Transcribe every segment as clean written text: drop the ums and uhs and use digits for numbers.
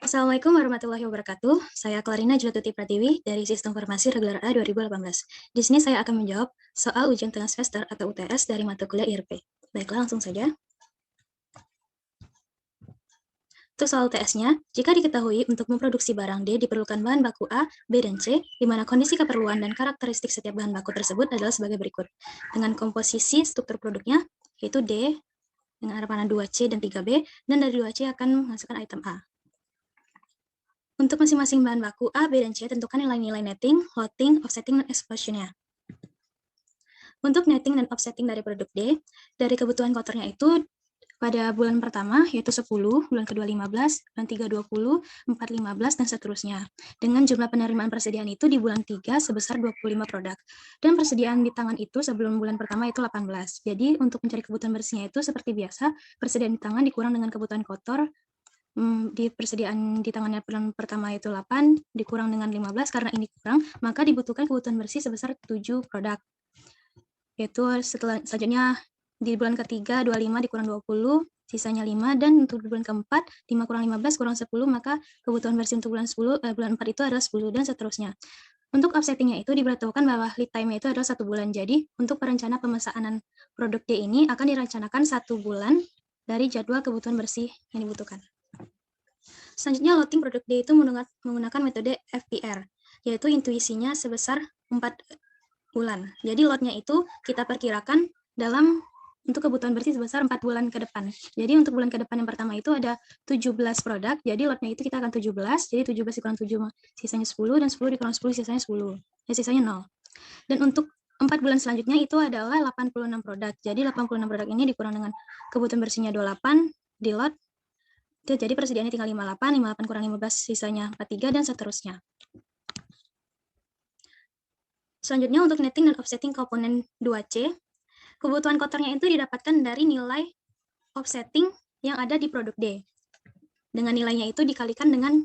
Assalamualaikum warahmatullahi wabarakatuh. Saya Clarina Julatuti Pratiwi dari Sistem Farmasi Reguler A 2018. Di sini saya akan menjawab soal ujian tengah semester atau UTS dari mata kuliah IRP. Baiklah, langsung saja. Untuk soal UTS-nya, jika diketahui untuk memproduksi barang D diperlukan bahan baku A, B, dan C, di mana kondisi keperluan dan karakteristik setiap bahan baku tersebut adalah sebagai berikut. Dengan komposisi struktur produknya, yaitu D, dengan arah panah 2C dan 3B, dan dari 2C akan menghasilkan item A. Untuk masing-masing bahan baku A, B, dan C, tentukan nilai-nilai netting, loading, offsetting, dan exposure-nya. Untuk netting dan offsetting dari produk D, dari kebutuhan kotornya itu pada bulan pertama yaitu 10, bulan kedua 15, bulan 3 20, 4 15, dan seterusnya. Dengan jumlah penerimaan persediaan itu di bulan 3 sebesar 25 produk. Dan persediaan di tangan itu sebelum bulan pertama itu 18. Jadi untuk mencari kebutuhan bersihnya itu seperti biasa, persediaan di tangan dikurang dengan kebutuhan kotor. Di persediaan di tangannya bulan pertama itu 8, dikurang dengan 15 karena ini kurang, maka dibutuhkan kebutuhan bersih sebesar 7 produk. Yaitu selanjutnya di bulan ketiga 25 dikurang 20, sisanya 5, dan untuk bulan keempat 5 kurang 15 kurang 10, maka kebutuhan bersih untuk bulan 4 itu adalah 10, dan seterusnya. Untuk offsettingnya itu diberitahukan bahwa lead time-nya itu adalah 1 bulan. Jadi untuk perencana pemesanan produk D ini akan direncanakan 1 bulan dari jadwal kebutuhan bersih yang dibutuhkan. Selanjutnya, loading produk D itu menggunakan metode FPR, yaitu intuisinya sebesar 4 bulan. Jadi lotnya itu kita perkirakan untuk kebutuhan bersih sebesar 4 bulan ke depan. Jadi untuk bulan ke depan yang pertama itu ada 17 produk, jadi lotnya itu kita akan 17, jadi 17 dikurang 7 sisanya 10, dan 10 dikurang 10 sisanya 10, ya sisanya 0. Dan untuk 4 bulan selanjutnya itu adalah 86 produk, jadi 86 produk ini dikurang dengan kebutuhan bersihnya 28 di lot, jadi persediaannya tinggal 58, 58 kurang 15 sisanya 43, dan seterusnya. Selanjutnya untuk netting dan offsetting komponen 2C, kebutuhan kotornya itu didapatkan dari nilai offsetting yang ada di produk D. Dengan nilainya itu dikalikan dengan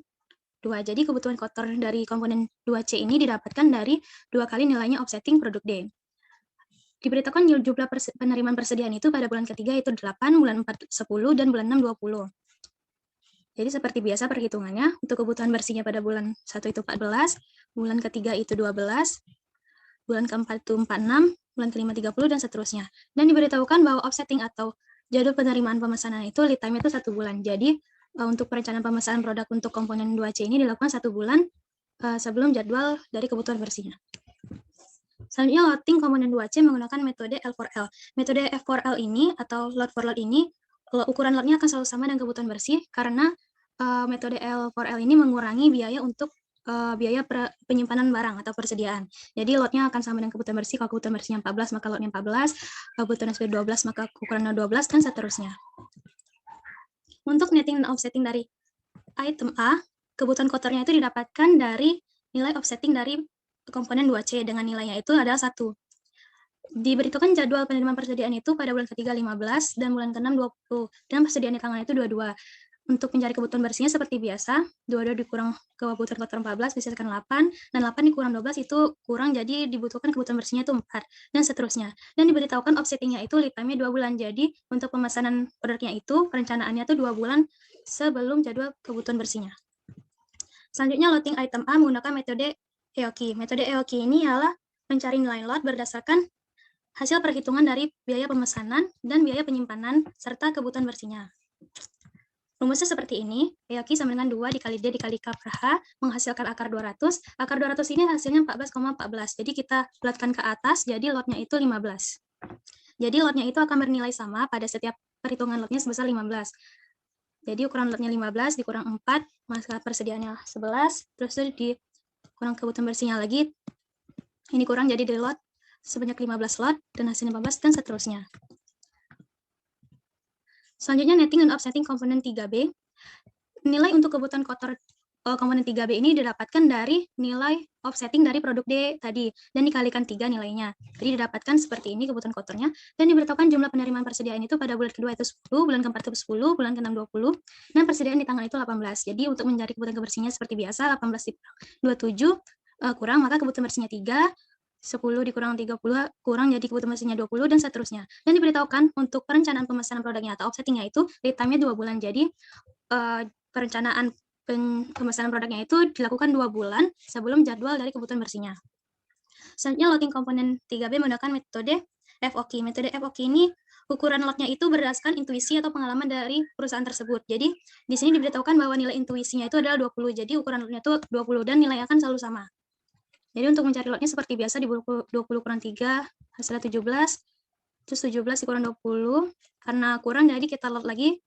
2, jadi kebutuhan kotor dari komponen 2C ini didapatkan dari 2 kali nilainya offsetting produk D. Diberitakan jumlah penerimaan persediaan itu pada bulan ketiga itu 8, bulan 4 10, dan bulan 6 20. Jadi seperti biasa perhitungannya, untuk kebutuhan bersihnya pada bulan 1 itu 14, bulan ketiga itu 12, bulan keempat itu 46, bulan kelima 30, dan seterusnya. Dan diberitahukan bahwa offsetting atau jadwal penerimaan pemesanan itu lead time itu 1 bulan. Jadi untuk perencanaan pemesanan produk untuk komponen 2C ini dilakukan 1 bulan sebelum jadwal dari kebutuhan bersihnya. Selanjutnya, loading komponen 2C menggunakan metode L4L. Metode F4L ini atau load for load ini, ukuran lotnya akan selalu sama dengan kebutuhan bersih karena metode L4L ini mengurangi biaya untuk biaya penyimpanan barang atau persediaan. Jadi lotnya akan sama dengan kebutuhan bersih. Kalau kebutuhan bersihnya 14, maka lotnya 14. Kebutuhan SP 12, maka ukurannya 12, dan seterusnya. Untuk netting dan offsetting dari item A, kebutuhan kotornya itu didapatkan dari nilai offsetting dari komponen 2C dengan nilainya itu adalah 1. Diberitakan jadwal penerimaan persediaan itu pada bulan ketiga 15 dan bulan ke-6 20, dan persediaan di tangan itu 22. Untuk mencari kebutuhan bersihnya seperti biasa, 22 dikurang kebutuhan kotor 14 dihasilkan 8, dan 8 dikurang 12 itu kurang, jadi dibutuhkan kebutuhan bersihnya itu 4, dan seterusnya. Dan diberitahukan offsettingnya itu lead time-nya 2 bulan, jadi untuk pemesanan produknya itu perencanaannya itu 2 bulan sebelum jadwal kebutuhan bersihnya. Selanjutnya, loading item A menggunakan metode EOKI. Metode EOKI ini adalah mencari nilai lot berdasarkan hasil perhitungan dari biaya pemesanan dan biaya penyimpanan serta kebutuhan bersihnya. Rumusnya seperti ini, EOKI sama dengan 2 dikali D dikali K per H menghasilkan akar 200. Akar 200 ini hasilnya 14,14. Jadi kita bulatkan ke atas, jadi lotnya itu 15. Jadi lotnya itu akan bernilai sama pada setiap perhitungan lotnya sebesar 15. Jadi ukuran lotnya 15 dikurang 4, maka persediaannya 11, terus dikurang kebutuhan bersihnya lagi, ini kurang, jadi dari lot sebanyak 15 lot, dan hasilnya 15, dan seterusnya. Selanjutnya, netting dan offsetting komponen 3B. Nilai untuk kebutuhan kotor komponen 3B ini didapatkan dari nilai offsetting dari produk D tadi, dan dikalikan 3 nilainya. Jadi didapatkan seperti ini kebutuhan kotornya, dan diberitahukan jumlah penerimaan persediaan itu pada bulan kedua itu 10, bulan keempat itu 10, bulan ke-6 20, dan persediaan di tangan itu 18. Jadi untuk mencari kebutuhan kebersihannya seperti biasa, 18 dikurang 27 kurang, maka kebutuhan bersihnya 3, 10 dikurang 30 kurang, jadi kebutuhan bersihnya 20, dan seterusnya. Dan diberitahukan untuk perencanaan pemesanan produknya atau offsettingnya itu lead time-nya 2 bulan. Jadi perencanaan pemesanan produknya itu dilakukan 2 bulan sebelum jadwal dari kebutuhan bersihnya. Selanjutnya, loading komponen 3B menggunakan metode FOQ. Metode FOQ ini ukuran lotnya itu berdasarkan intuisi atau pengalaman dari perusahaan tersebut. Jadi, di sini diberitahukan bahwa nilai intuisinya itu adalah 20. Jadi, ukuran lotnya itu 20 dan nilainya akan selalu sama. Jadi, untuk mencari lotnya seperti biasa, di 20 kurang 3, hasilnya 17. Terus 17 dikurang 20. Karena kurang, jadi kita lot lagi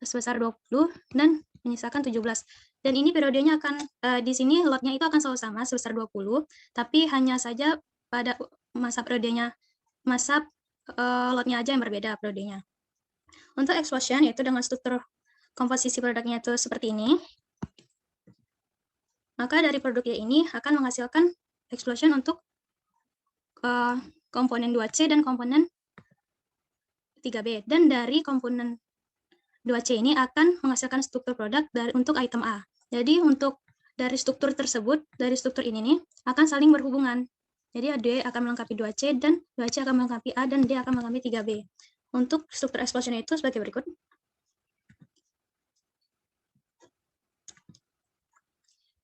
sebesar 20 dan menyisakan 17. Dan ini periodenya akan, di sini lotnya itu akan selalu sama, sebesar 20, tapi hanya saja pada masa periodenya, lotnya aja yang berbeda periodenya. Untuk explosion, yaitu dengan struktur komposisi produknya itu seperti ini, maka dari produk Y ini akan menghasilkan explosion untuk komponen 2C dan komponen 3B. Dan dari komponen 2C ini akan menghasilkan struktur produk untuk item A. Jadi untuk dari struktur tersebut, dari struktur ini nih, akan saling berhubungan. Jadi D akan melengkapi 2C, dan 2C akan melengkapi A, dan D akan melengkapi 3B. Untuk struktur explosion itu sebagai berikut.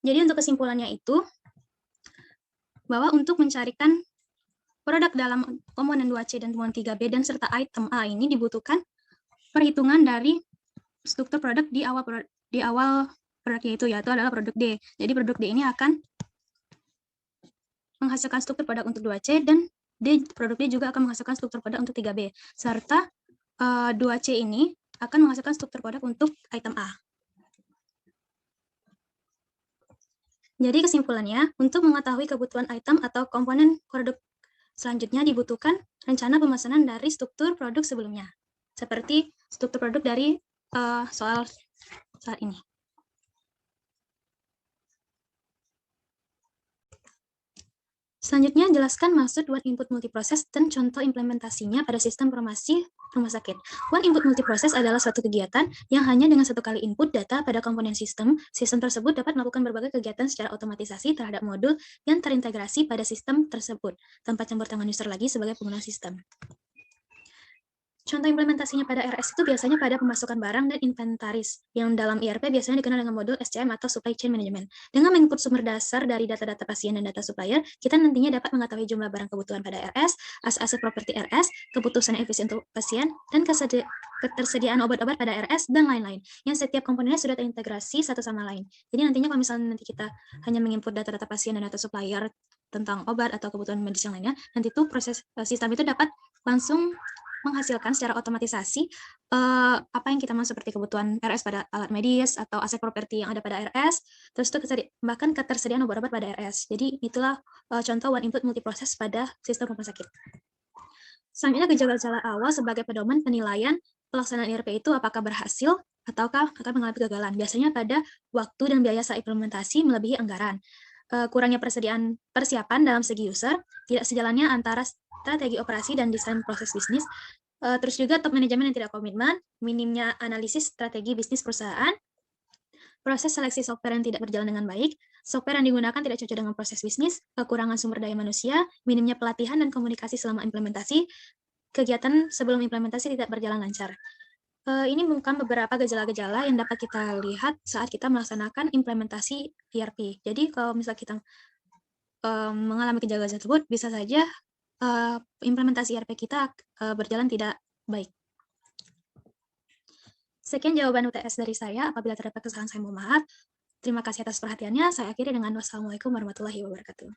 Jadi untuk kesimpulannya itu, bahwa untuk mencarikan produk dalam komponen 2C dan komponen 3B dan serta item A ini dibutuhkan perhitungan dari struktur produk di awal produknya itu, yaitu adalah produk D. Jadi produk D ini akan menghasilkan struktur produk untuk 2C, dan produk D juga akan menghasilkan struktur produk untuk 3B. Serta 2C ini akan menghasilkan struktur produk untuk item A. Jadi kesimpulannya, untuk mengetahui kebutuhan item atau komponen produk selanjutnya dibutuhkan rencana pemesanan dari struktur produk sebelumnya. Seperti struktur produk dari soal saat ini. Selanjutnya, jelaskan maksud one input multiproses dan contoh implementasinya pada sistem informasi rumah sakit. One input multiproses adalah suatu kegiatan yang hanya dengan satu kali input data pada komponen sistem. Sistem tersebut dapat melakukan berbagai kegiatan secara otomatisasi terhadap modul yang terintegrasi pada sistem tersebut, tanpa campur tangan user lagi sebagai pengguna sistem. Contoh implementasinya pada RS itu biasanya pada pemasukan barang dan inventaris, yang dalam IRP biasanya dikenal dengan modul SCM atau Supply Chain Management. Dengan menginput sumber dasar dari data-data pasien dan data supplier, kita nantinya dapat mengetahui jumlah barang kebutuhan pada RS, aset properti RS, keputusan efisien untuk pasien, dan ketersediaan obat-obat pada RS, dan lain-lain, yang setiap komponennya sudah terintegrasi satu sama lain. Jadi nantinya kalau misalnya nanti kita hanya menginput data-data pasien dan data supplier tentang obat atau kebutuhan medis yang lainnya, nanti itu proses sistem itu dapat langsung menghasilkan secara otomatisasi apa yang kita mau, seperti kebutuhan RS pada alat medis atau aset properti yang ada pada RS, terus itu bahkan ketersediaan obat-obat pada RS. Jadi itulah contoh one input multiproses pada sistem rumah sakit. Selanjutnya, gejala-gejala awal sebagai pedoman penilaian pelaksanaan IRP itu apakah berhasil ataukah akan mengalami kegagalan. Biasanya pada waktu dan biaya saat implementasi melebihi anggaran. Kurangnya persiapan dalam segi user, tidak sejalannya antara strategi operasi dan desain proses bisnis, terus juga top manajemen yang tidak komitmen, minimnya analisis strategi bisnis perusahaan, proses seleksi software yang tidak berjalan dengan baik, software yang digunakan tidak cocok dengan proses bisnis, kekurangan sumber daya manusia, minimnya pelatihan dan komunikasi selama implementasi, kegiatan sebelum implementasi tidak berjalan lancar. Ini bukan beberapa gejala-gejala yang dapat kita lihat saat kita melaksanakan implementasi ERP. Jadi kalau misalnya kita mengalami gejala tersebut, bisa saja implementasi ERP kita berjalan tidak baik. Sekian jawaban UTS dari saya. Apabila terdapat kesalahan, saya mohon maaf. Terima kasih atas perhatiannya. Saya akhiri dengan wassalamualaikum warahmatullahi wabarakatuh.